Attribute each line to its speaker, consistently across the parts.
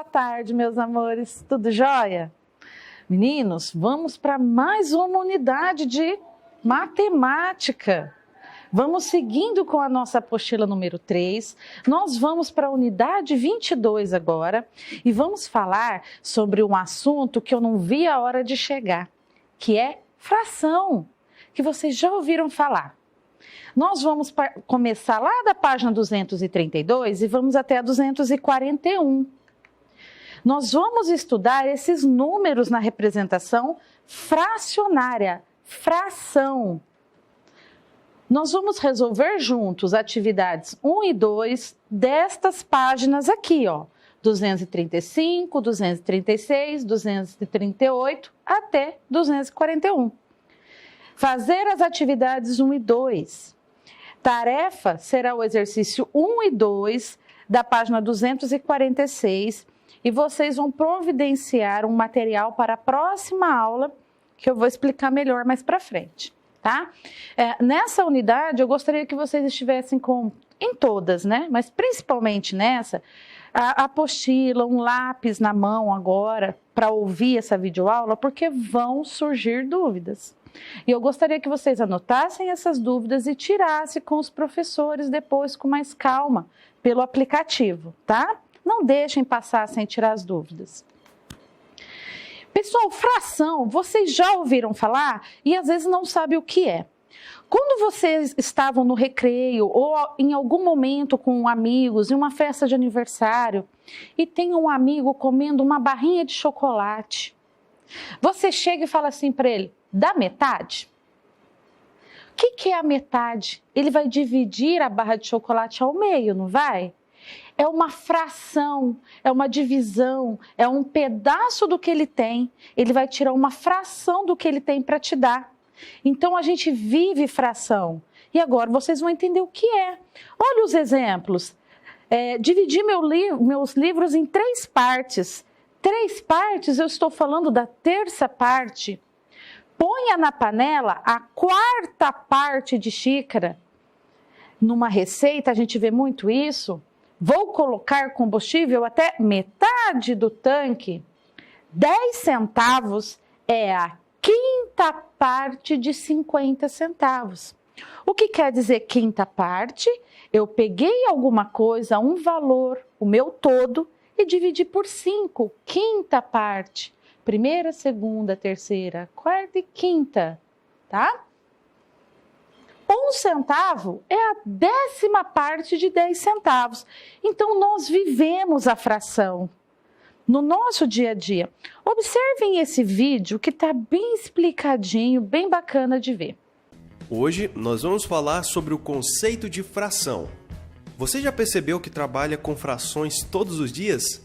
Speaker 1: Boa tarde, meus amores. Tudo jóia? Meninos, vamos para mais uma unidade de matemática. Vamos seguindo com a nossa apostila número 3. Nós vamos para a unidade 22 agora e vamos falar sobre um assunto que eu não vi a hora de chegar, que é fração, que vocês já ouviram falar. Nós vamos começar lá da página 232 e vamos até a 241. Nós vamos estudar esses números na representação fracionária, fração. Nós vamos resolver juntos atividades 1 e 2 destas páginas aqui, ó. 235, 236, 238 até 241. Fazer as atividades 1 e 2. Tarefa será o exercício 1 e 2 da página 246 e vocês vão providenciar um material para a próxima aula que eu vou explicar melhor mais para frente, tá? Nessa unidade eu gostaria que vocês estivessem em todas, né? Mas principalmente nessa, a apostila, um lápis na mão agora para ouvir essa videoaula, porque vão surgir dúvidas. E eu gostaria que vocês anotassem essas dúvidas e tirassem com os professores depois com mais calma, pelo aplicativo, tá? Não deixem passar sem tirar as dúvidas. Pessoal, fração, vocês já ouviram falar e às vezes não sabem o que é. Quando vocês estavam no recreio ou em algum momento com amigos, em uma festa de aniversário, e tem um amigo comendo uma barrinha de chocolate, você chega e fala assim para ele: dá metade? O que é a metade? Ele vai dividir a barra de chocolate ao meio, não vai? É uma fração, é uma divisão, é um pedaço do que ele tem. Ele vai tirar uma fração do que ele tem para te dar. Então a gente vive fração. E agora vocês vão entender o que é. Olha os exemplos. Dividi meus livros em 3 partes. 3 partes, eu estou falando da terça parte. Ponha na panela a 4ª parte de xícara. Numa receita, a gente vê muito isso. Vou colocar combustível até metade do tanque. 10 centavos é a 5ª parte de 50 centavos. O que quer dizer 5ª parte? Eu peguei alguma coisa, um valor, o meu todo, e dividi por 5, 5ª parte. 1ª, 2ª, 3ª, 4ª e 5ª, tá? 1 centavo é a 10ª parte de 10 centavos. Então, nós vivemos a fração no nosso dia a dia. Observem esse vídeo que está bem explicadinho, bem bacana de ver.
Speaker 2: Hoje, nós vamos falar sobre o conceito de fração. Você já percebeu que trabalha com frações todos os dias?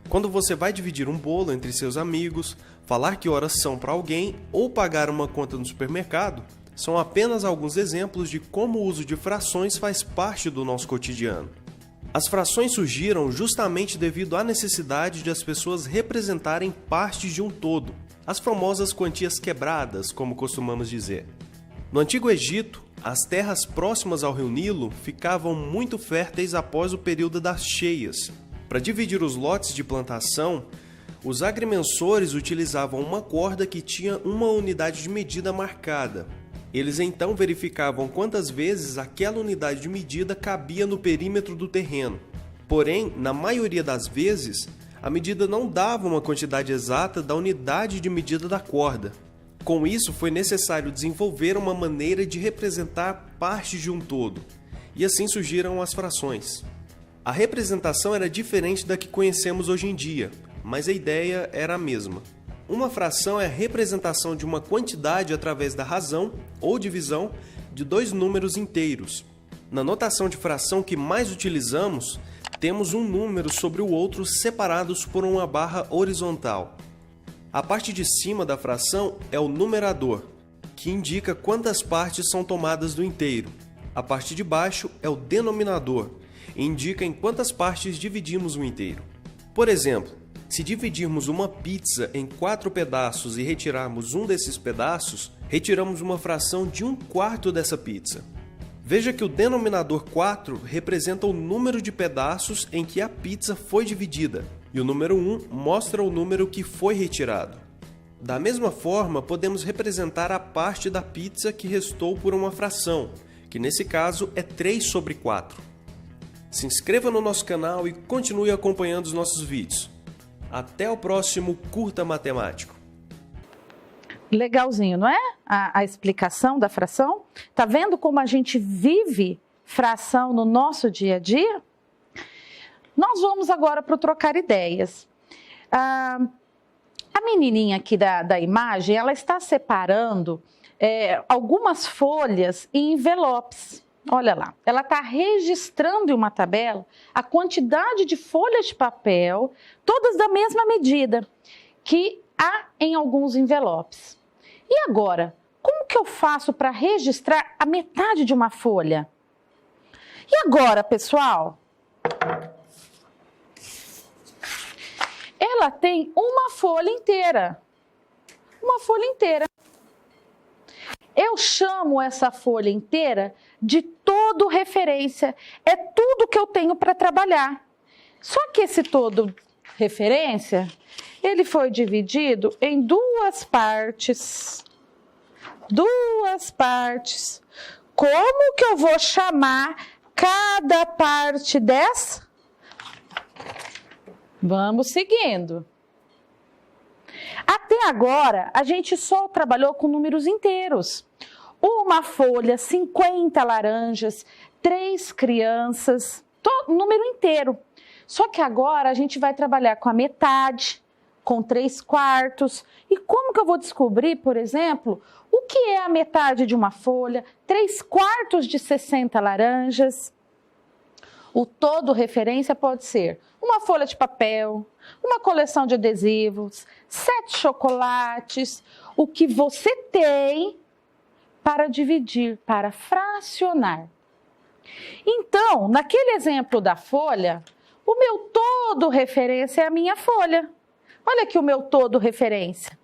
Speaker 2: Quando você vai dividir um bolo entre seus amigos, falar que horas são para alguém ou pagar uma conta no supermercado, são apenas alguns exemplos de como o uso de frações faz parte do nosso cotidiano. As frações surgiram justamente devido à necessidade de as pessoas representarem partes de um todo, as famosas quantias quebradas, como costumamos dizer. No Antigo Egito, as terras próximas ao rio Nilo ficavam muito férteis após o período das cheias. Para dividir os lotes de plantação, os agrimensores utilizavam uma corda que tinha uma unidade de medida marcada. Eles então verificavam quantas vezes aquela unidade de medida cabia no perímetro do terreno. Porém, na maioria das vezes, a medida não dava uma quantidade exata da unidade de medida da corda. Com isso, foi necessário desenvolver uma maneira de representar partes de um todo, e assim surgiram as frações. A representação era diferente da que conhecemos hoje em dia, mas a ideia era a mesma. Uma fração é a representação de uma quantidade através da razão ou divisão de 2 números inteiros. Na notação de fração que mais utilizamos, temos um número sobre o outro separados por uma barra horizontal. A parte de cima da fração é o numerador, que indica quantas partes são tomadas do inteiro. A parte de baixo é o denominador, e indica em quantas partes dividimos o inteiro. Por exemplo, se dividirmos uma pizza em 4 pedaços e retirarmos um desses pedaços, retiramos uma fração de 1/4 dessa pizza. Veja que o denominador 4 representa o número de pedaços em que a pizza foi dividida. E o número 1 mostra o número que foi retirado. Da mesma forma, podemos representar a parte da pizza que restou por uma fração, que nesse caso é 3/4. Se inscreva no nosso canal e continue acompanhando os nossos vídeos. Até o próximo Curta Matemático.
Speaker 1: Legalzinho, não é? A explicação da fração. Tá vendo como a gente vive fração no nosso dia a dia? Nós vamos agora para o trocar ideias. A menininha aqui da imagem, ela está separando algumas folhas em envelopes. Olha lá, ela está registrando em uma tabela a quantidade de folhas de papel, todas da mesma medida, que há em alguns envelopes. E agora, como que eu faço para registrar a metade de uma folha? E agora, pessoal? Ela tem uma folha inteira. Uma folha inteira. Eu chamo essa folha inteira de todo referência. É tudo que eu tenho para trabalhar. Só que esse todo referência, ele foi dividido em duas partes. Duas partes. Como que eu vou chamar cada parte dessa? Vamos seguindo. Até agora, a gente só trabalhou com números inteiros. Uma folha, 50 laranjas, 3 crianças, número inteiro. Só que agora a gente vai trabalhar com a metade, com 3/4. E como que eu vou descobrir, por exemplo, o que é a metade de uma folha, 3/4 de 60 laranjas? O todo referência pode ser uma folha de papel, uma coleção de adesivos, 7 chocolates, o que você tem para dividir, para fracionar. Então, naquele exemplo da folha, o meu todo referência é a minha folha. Olha aqui o meu todo referência.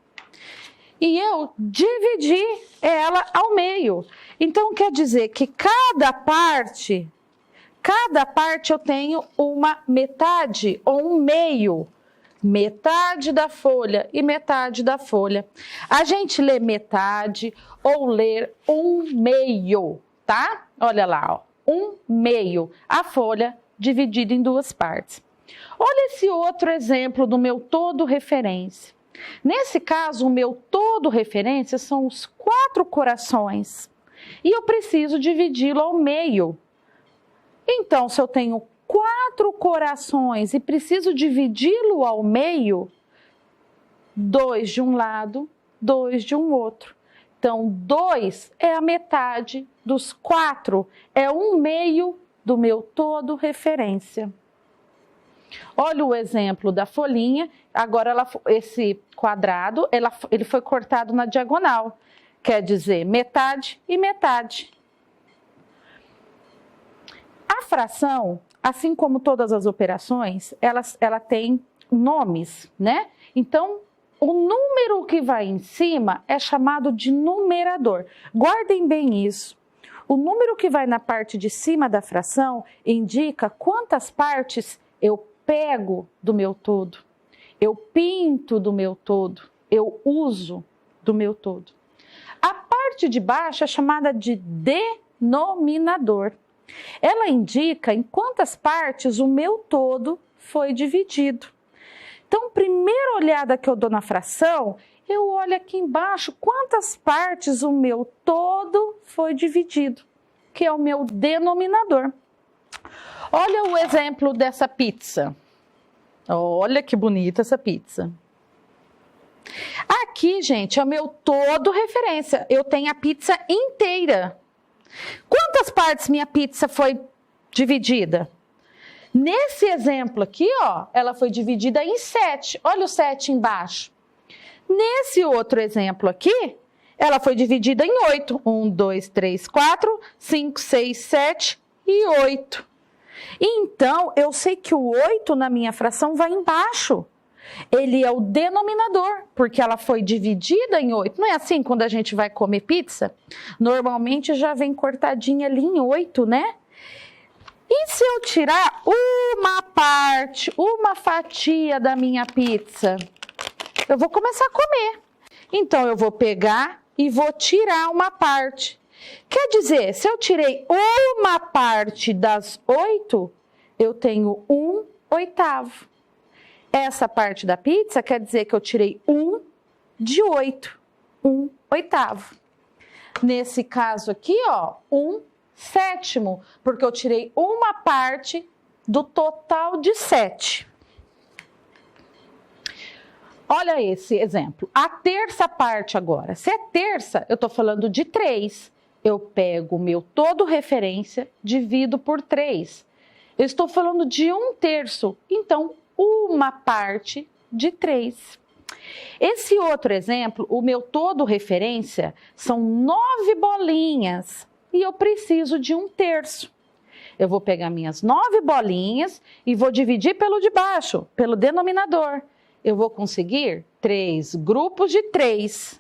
Speaker 1: E eu dividi ela ao meio. Então, quer dizer que cada parte eu tenho uma metade ou um meio. Metade da folha e metade da folha. A gente lê metade ou ler um meio, tá? Olha lá, ó, um meio. A folha dividida em duas partes. Olha esse outro exemplo do meu todo referência. Nesse caso, o meu todo referência são os 4 corações. E eu preciso dividi-lo ao meio. Então, se eu tenho 4 corações e preciso dividi-lo ao meio, 2 de um lado, 2 de um outro. Então, 2 é a metade dos 4, é um meio do meu todo referência. Olha o exemplo da folhinha, agora esse quadrado, ele foi cortado na diagonal, quer dizer metade e metade. A fração, assim como todas as operações, ela tem nomes, né? Então, o número que vai em cima é chamado de numerador. Guardem bem isso. O número que vai na parte de cima da fração indica quantas partes eu pego do meu todo, eu pinto do meu todo, eu uso do meu todo. A parte de baixo é chamada de denominador. Ela indica em quantas partes o meu todo foi dividido. Então, primeira olhada que eu dou na fração, eu olho aqui embaixo quantas partes o meu todo foi dividido, que é o meu denominador. Olha o exemplo dessa pizza. Olha que bonita essa pizza. Aqui, gente, é o meu todo referência. Eu tenho a pizza inteira. Quantas partes minha pizza foi dividida? Nesse exemplo aqui, ó, ela foi dividida em 7. Olha o 7 embaixo. Nesse outro exemplo aqui, ela foi dividida em 8. 1, 2, 3, 4, 5, 6, 7 e 8. Então, eu sei que o 8 na minha fração vai embaixo. Ele é o denominador, porque ela foi dividida em 8. Não é assim quando a gente vai comer pizza? Normalmente já vem cortadinha ali em 8, né? E se eu tirar uma parte, uma fatia da minha pizza? Eu vou começar a comer. Então, eu vou pegar e vou tirar uma parte. Quer dizer, se eu tirei uma parte das 8, eu tenho 1/8. Essa parte da pizza quer dizer que eu tirei 1 de 8, 1/8. Nesse caso aqui, ó, 1/7, porque eu tirei uma parte do total de 7. Olha esse exemplo. A terça parte agora. Se é terça, eu estou falando de 3. Eu pego o meu todo referência, divido por 3. Eu estou falando de 1/3. Então, uma parte de 3. Esse outro exemplo, o meu todo referência, são 9 bolinhas. E eu preciso de 1/3. Eu vou pegar minhas 9 bolinhas e vou dividir pelo de baixo, pelo denominador. Eu vou conseguir 3 grupos de 3.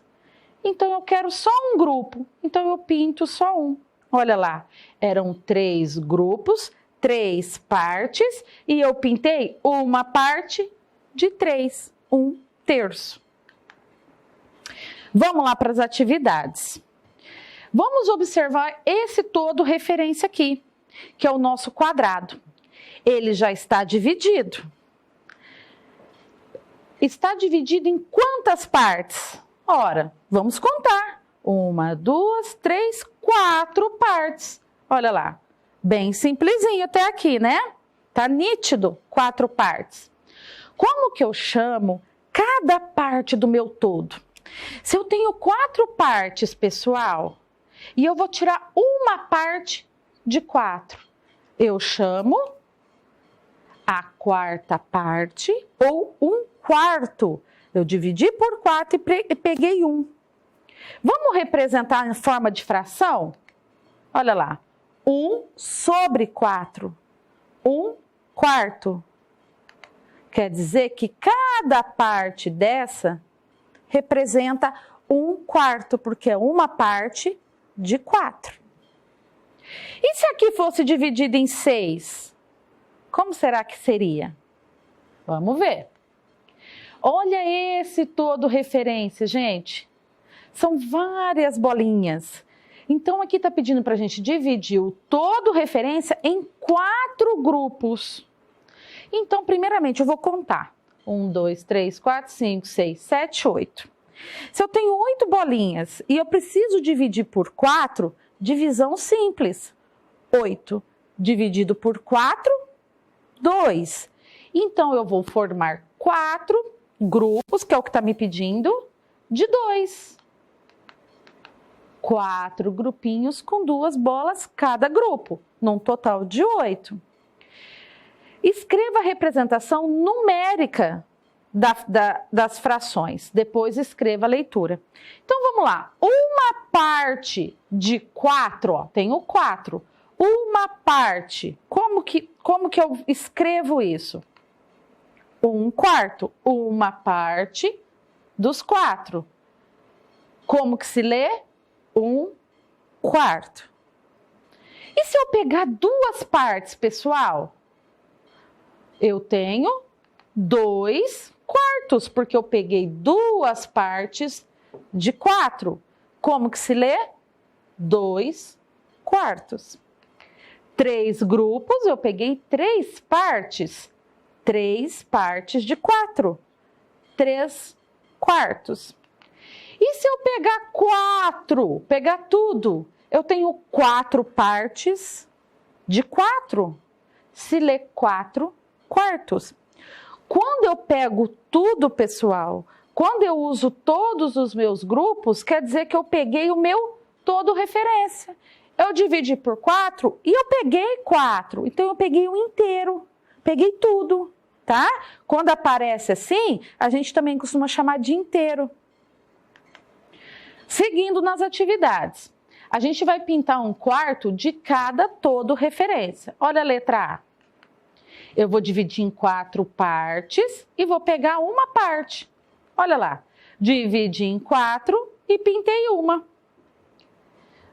Speaker 1: Então, eu quero só um grupo. Então, eu pinto só um. Olha lá, eram 3 grupos, 3 partes, e eu pintei uma parte de 3, 1/3. Vamos lá para as atividades. Vamos observar esse todo referência aqui, que é o nosso quadrado. Ele já está dividido. Está dividido em quantas partes? Ora, vamos contar. 1, 2, 3, 4 partes. Olha lá, bem simplesinho até aqui, né? Tá nítido, 4 partes. Como que eu chamo cada parte do meu todo? Se eu tenho 4 partes, pessoal, e eu vou tirar uma parte de 4, eu chamo a quarta parte ou 1/4. Eu dividi por 4 e peguei 1. Vamos representar em forma de fração? Olha lá, 1/4, 1/4. Quer dizer que cada parte dessa representa 1/4, porque é uma parte de 4. E se aqui fosse dividido em 6? Como será que seria? Vamos ver. Olha esse todo referência, gente. São várias bolinhas. Então, aqui está pedindo para a gente dividir o todo referência em 4 grupos. Então, primeiramente, eu vou contar. 1, 2, 3, 4, 5, 6, 7, 8. Se eu tenho 8 bolinhas e eu preciso dividir por 4, divisão simples. 8 dividido por 4, 2. Então, eu vou formar 4 grupos, que é o que está me pedindo, de 2. 4 grupinhos com 2 bolas cada grupo, num total de 8. Escreva a representação numérica das frações, depois escreva a leitura. Então, vamos lá. Uma parte de 4, ó, tenho 4. Uma parte, como que eu escrevo isso? 1/4, uma parte dos 4. Como que se lê? 1/4. E se eu pegar 2 partes, pessoal? Eu tenho 2/4, porque eu peguei 2 partes de 4. Como que se lê? 2/4. 3 grupos, eu peguei 3 partes. 3 partes de 4. 3/4. E se eu pegar 4, pegar tudo, eu tenho 4 partes de 4. Se lê 4/4. Quando eu pego tudo, pessoal, quando eu uso todos os meus grupos, quer dizer que eu peguei o meu todo referência. Eu dividi por 4 e eu peguei 4. Então, eu peguei o inteiro. Peguei tudo, tá? Quando aparece assim, a gente também costuma chamar de inteiro. Seguindo nas atividades. A gente vai pintar 1/4 de cada todo referência. Olha a letra A. Eu vou dividir em 4 partes e vou pegar uma parte. Olha lá. Dividi em 4 e pintei uma.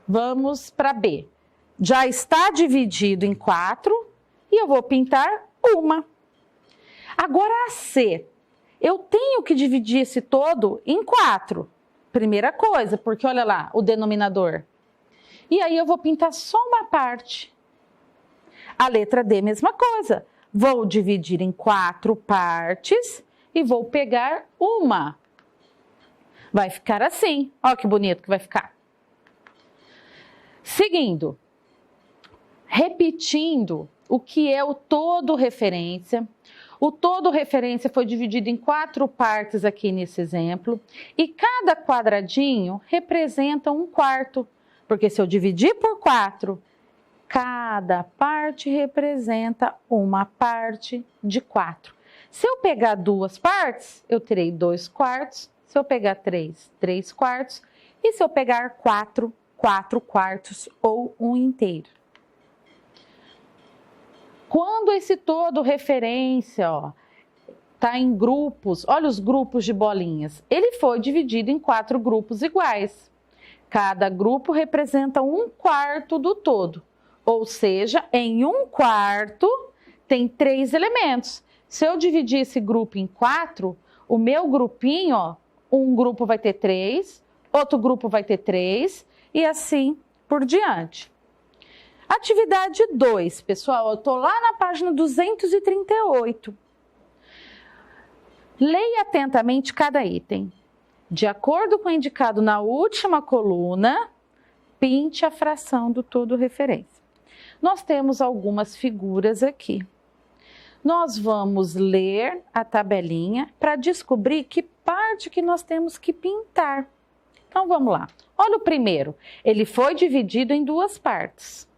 Speaker 1: Vamos para B. Já está dividido em 4 e eu vou pintar uma. Agora a C, eu tenho que dividir esse todo em 4. Primeira coisa, porque olha lá o denominador. E aí eu vou pintar só uma parte. A letra D, mesma coisa. Vou dividir em 4 partes e vou pegar uma. Vai ficar assim. Olha que bonito que vai ficar. Seguindo. Repetindo o que é o todo referência. O todo referência foi dividido em 4 partes aqui nesse exemplo. E cada quadradinho representa 1/4. Porque se eu dividir por 4, cada parte representa uma parte de 4. Se eu pegar 2 partes, eu terei 2/4. Se eu pegar 3, 3/4. E se eu pegar 4, 4/4 ou 1 inteiro. Quando esse todo referência, tá em grupos, olha os grupos de bolinhas, ele foi dividido em 4 grupos iguais. Cada grupo representa 1/4 do todo, ou seja, em 1/4 tem 3 elementos. Se eu dividir esse grupo em 4, o meu grupinho, um grupo vai ter 3, outro grupo vai ter 3 e assim por diante. Atividade 2, pessoal, eu estou lá na página 238. Leia atentamente cada item. De acordo com o indicado na última coluna, pinte a fração do todo referência. Nós temos algumas figuras aqui. Nós vamos ler a tabelinha para descobrir que parte que nós temos que pintar. Então vamos lá. Olha o primeiro. Ele foi dividido em 2 partes.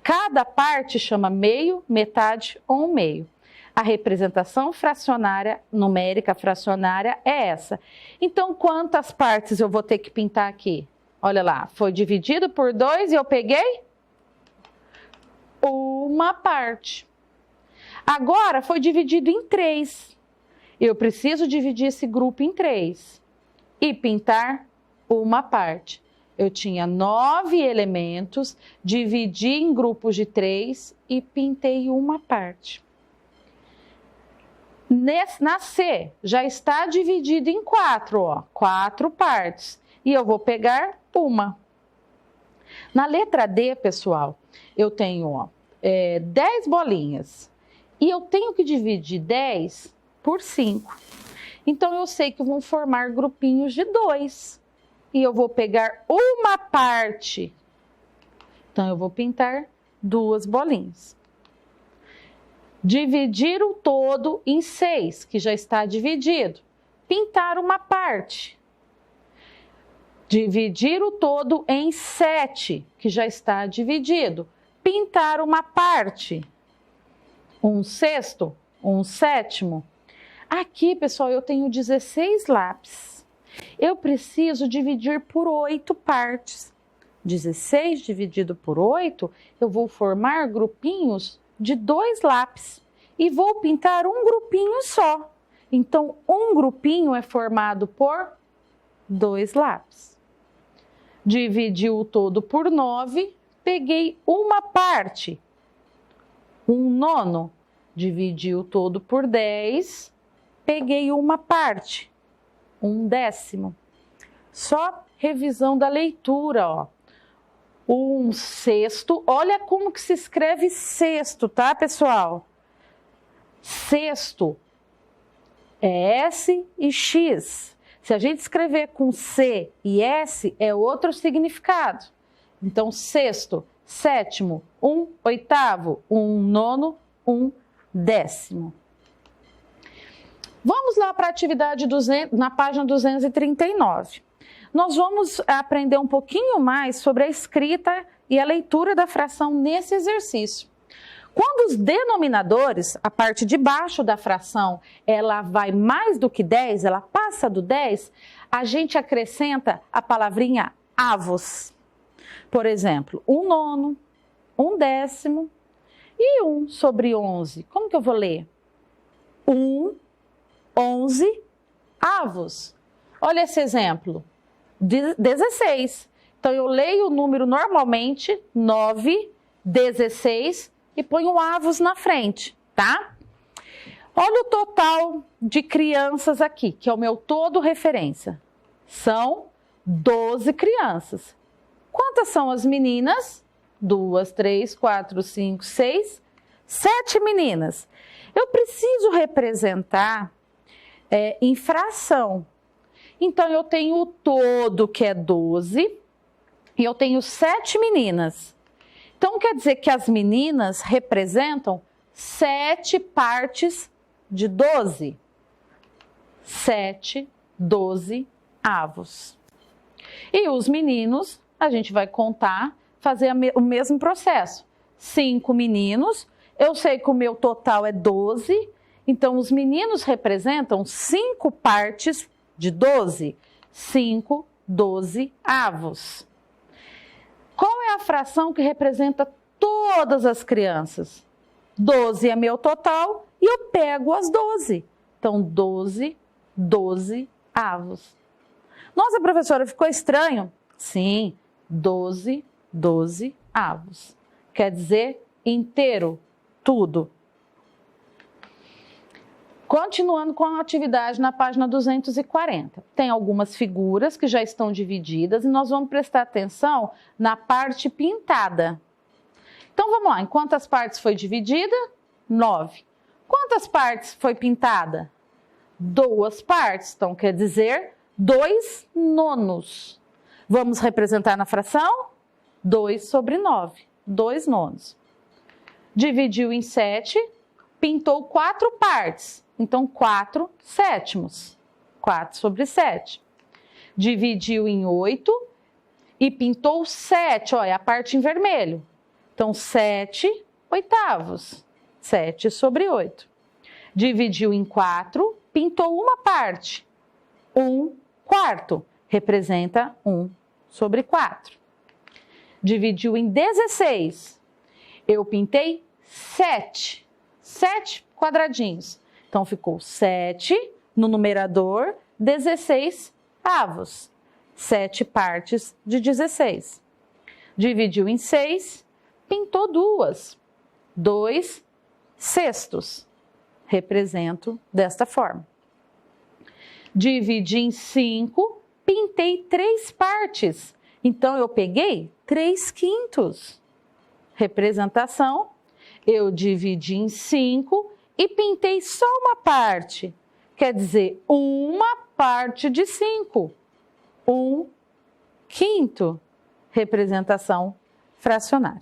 Speaker 1: Cada parte chama meio, metade ou 1/2. A representação fracionária, numérica fracionária é essa. Então, quantas partes eu vou ter que pintar aqui? Olha lá, foi dividido por 2 e eu peguei uma parte. Agora, foi dividido em 3. Eu preciso dividir esse grupo em 3 e pintar uma parte. Eu tinha 9 elementos, dividi em grupos de 3 e pintei uma parte. Na C, já está dividido em 4, 4 partes. E eu vou pegar uma. Na letra D, pessoal, eu tenho 10 bolinhas. E eu tenho que dividir 10 por 5. Então, eu sei que vão formar grupinhos de 2. E eu vou pegar uma parte. Então, eu vou pintar 2 bolinhas. Dividir o todo em 6, que já está dividido. Pintar uma parte. Dividir o todo em 7, que já está dividido. Pintar uma parte. 1/6, 1/7. Aqui, pessoal, eu tenho 16 lápis. Eu preciso dividir por 8 partes. 16 dividido por 8, eu vou formar grupinhos de 2 lápis. E vou pintar um grupinho só. Então, um grupinho é formado por 2 lápis. Dividi o todo por 9, peguei uma parte. 1/9. Dividi o todo por 10, peguei uma parte. 1/10. Só revisão da leitura, 1/6. Olha como que se escreve sexto, tá, pessoal? Sexto é S e X. Se a gente escrever com C e S, é outro significado. Então, sexto, sétimo, 1/8, 1/9, 1/10. Vamos lá para a atividade na página 239. Nós vamos aprender um pouquinho mais sobre a escrita e a leitura da fração nesse exercício. Quando os denominadores, a parte de baixo da fração, ela vai mais do que 10, ela passa do 10, a gente acrescenta a palavrinha avos. Por exemplo, 1/9, 1/10 e 1/11. Como que eu vou ler? 11 avos. Olha esse exemplo. 16. Então, eu leio o número normalmente, 9, 16, e ponho avos na frente, tá? Olha o total de crianças aqui, que é o meu todo referência. São 12 crianças. Quantas são as meninas? 2, 3, 4, 5, 6, 7 meninas. Eu preciso representar em fração. Então, eu tenho o todo, que é 12, e eu tenho 7 meninas. Então, quer dizer que as meninas representam 7 partes de 12. 7, 12 avos. E os meninos, a gente vai contar, fazer o mesmo processo. 5 meninos, eu sei que o meu total é 12, então os meninos representam 5 partes de 12. 5, 12 avos. Qual é a fração que representa todas as crianças? 12 é meu total e eu pego as 12. Então, 12, 12 avos. Nossa, professora, ficou estranho? Sim, 12, 12 avos. Quer dizer, inteiro, tudo. Continuando com a atividade na página 240. Tem algumas figuras que já estão divididas e nós vamos prestar atenção na parte pintada. Então, vamos lá. Em quantas partes foi dividida? 9. Quantas partes foi pintada? 2 partes. Então, quer dizer, 2 nonos. Vamos representar na fração? 2 sobre 9. 2 nonos. Dividiu em 7, pintou 4 partes. Então, 4 sétimos. 4 sobre 7. Dividiu em 8 e pintou 7. Olha, a parte em vermelho. Então, 7 oitavos. 7 sobre 8. Dividiu em 4, pintou uma parte. 1 quarto. Representa 1 sobre 4. Dividiu em 16. Eu pintei 7. 7 quadradinhos. Então, ficou 7 no numerador, 16 avos. 7 partes de 16. Dividiu em 6, pintou 2. 2 sextos. Represento desta forma. Dividi em 5, pintei 3 partes. Então, eu peguei 3 quintos. Representação, eu dividi em 5 e pintei só uma parte. Quer dizer, uma parte de 5. 1 quinto. Representação fracionária.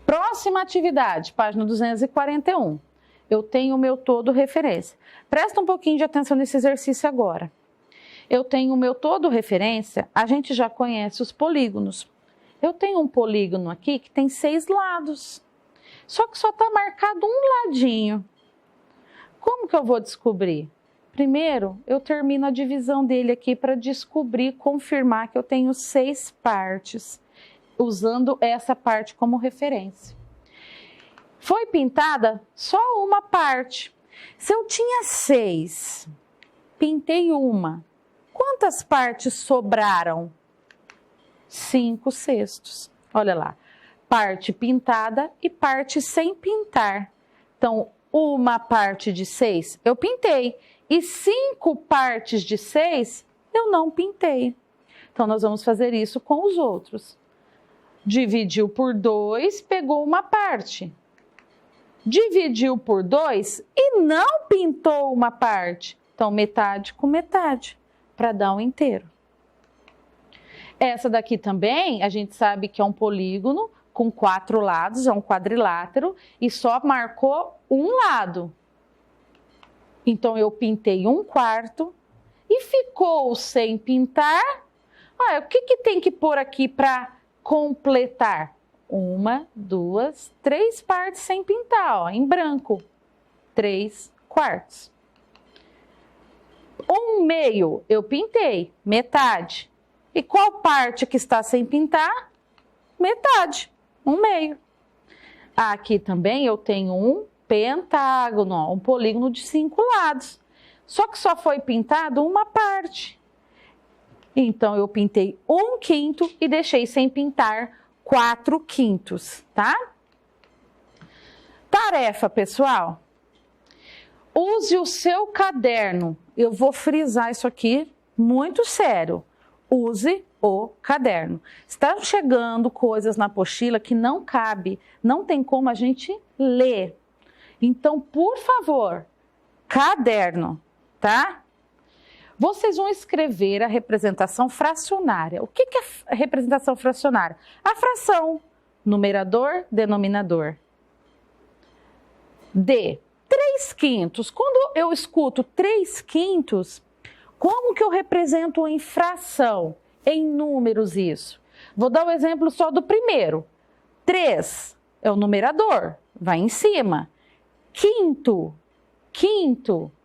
Speaker 1: Próxima atividade, página 241. Eu tenho o meu todo referência. Presta um pouquinho de atenção nesse exercício agora. Eu tenho o meu todo referência, a gente já conhece os polígonos. Eu tenho um polígono aqui que tem 6 lados. Só que só está marcado um ladinho. Como que eu vou descobrir? Primeiro, eu termino a divisão dele aqui para descobrir, confirmar que eu tenho 6 partes, usando essa parte como referência. Foi pintada só uma parte. Se eu tinha 6, pintei uma, quantas partes sobraram? 5 sextos. Olha lá, parte pintada e parte sem pintar. Então, uma parte de 6 eu pintei e 5 partes de 6 eu não pintei. Então, nós vamos fazer isso com os outros. Dividiu por 2, pegou uma parte. Dividiu por 2 e não pintou uma parte. Então, metade com metade, para dar um inteiro. Essa daqui também, a gente sabe que é um polígono com 4 lados, é um quadrilátero, e só marcou um lado. Então, eu pintei 1 quarto e ficou sem pintar. Olha, o que tem que pôr aqui para completar? 1, 2, 3 partes sem pintar, ó, em branco. 3 quartos. 1 meio eu pintei, metade. E qual parte que está sem pintar? Metade, 1 meio. Aqui também eu tenho um pentágono, ó, um polígono de 5 lados. Só que só foi pintado uma parte. Então, eu pintei 1 quinto e deixei sem pintar 4 quintos, tá? Tarefa, pessoal. Use o seu caderno. Eu vou frisar isso aqui muito sério. Use o caderno. Estão chegando coisas na apostila que não cabe, não tem como a gente ler. Então, por favor, caderno, tá? Vocês vão escrever a representação fracionária. O que é a representação fracionária? A fração, numerador, denominador. D, 3/5. Quando eu escuto 3/5, como que eu represento em fração, em números isso? Vou dar o exemplo só do primeiro. 3 é o numerador, vai em cima. Quinto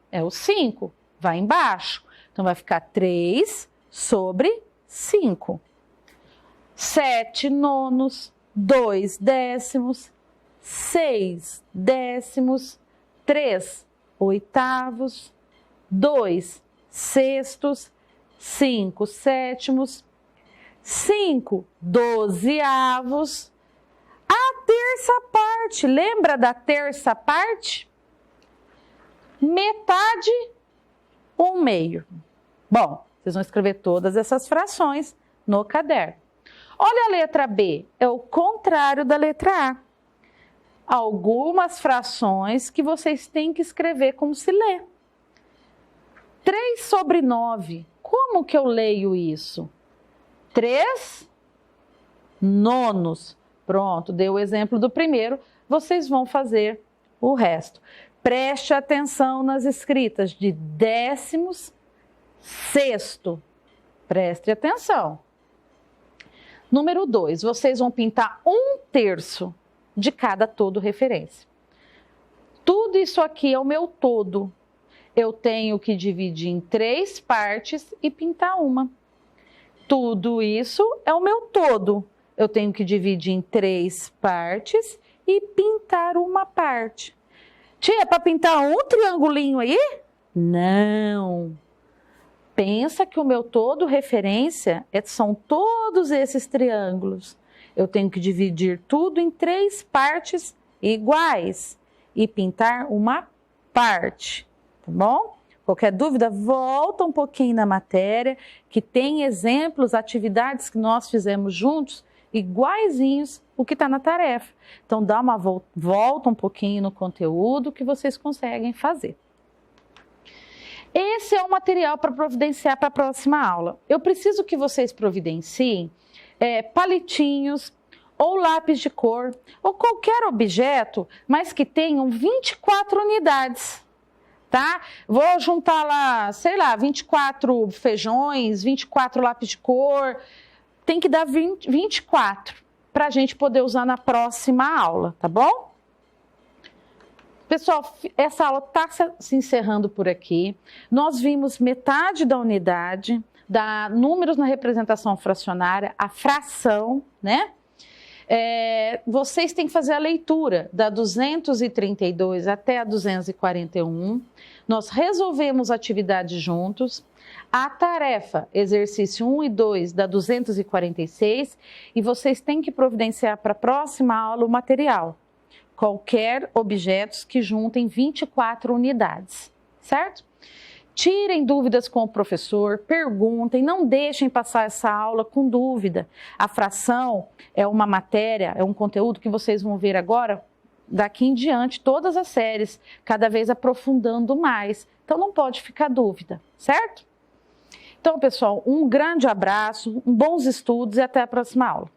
Speaker 1: é o 5, vai embaixo. Então vai ficar 3 sobre 5. 7 nonos, 2 décimos, 6 décimos, 3 oitavos, 2 sextos, 5 sétimos, 5 dozeavos. A terça parte, lembra da terça parte? Metade, 1/2. Bom, vocês vão escrever todas essas frações no caderno. Olha a letra B, é o contrário da letra A. Algumas frações que vocês têm que escrever como se lê. 3 sobre 9, como que eu leio isso? 3 nonos. Pronto, dei o exemplo do primeiro, vocês vão fazer o resto. Preste atenção nas escritas de décimos, sexto. Preste atenção. Número 2, vocês vão pintar 1/3 de cada todo referência. Tudo isso aqui é o meu todo. Eu tenho que dividir em 3 partes e pintar uma. Tudo isso é o meu todo. Eu tenho que dividir em 3 partes e pintar uma parte. Tia, para pintar um triangulinho aí? Não. Pensa que o meu todo referência são todos esses triângulos. Eu tenho que dividir tudo em 3 partes iguais e pintar uma parte, tá bom? Qualquer dúvida, volta um pouquinho na matéria, que tem exemplos, atividades que nós fizemos juntos, iguaizinhos o que está na tarefa. Então, dá uma volta um pouquinho no conteúdo que vocês conseguem fazer. Esse é o material para providenciar para a próxima aula. Eu preciso que vocês providenciem palitinhos ou lápis de cor ou qualquer objeto, mas que tenham 24 unidades, tá? Vou juntar lá, sei lá, 24 feijões, 24 lápis de cor, tem que dar 24 para a gente poder usar na próxima aula, tá bom? Pessoal, essa aula está se encerrando por aqui. Nós vimos metade da unidade, da números na representação fracionária, a fração, né? Vocês têm que fazer a leitura da 232 até a 241. Nós resolvemos a atividade juntos. A tarefa, exercício 1 e 2 da 246, e vocês têm que providenciar para a próxima aula o material. Qualquer objetos que juntem 24 unidades, certo? Tirem dúvidas com o professor, perguntem, não deixem passar essa aula com dúvida. A fração é uma matéria, é um conteúdo que vocês vão ver agora, daqui em diante, todas as séries, cada vez aprofundando mais. Então não pode ficar dúvida, certo? Então, pessoal, um grande abraço, bons estudos e até a próxima aula.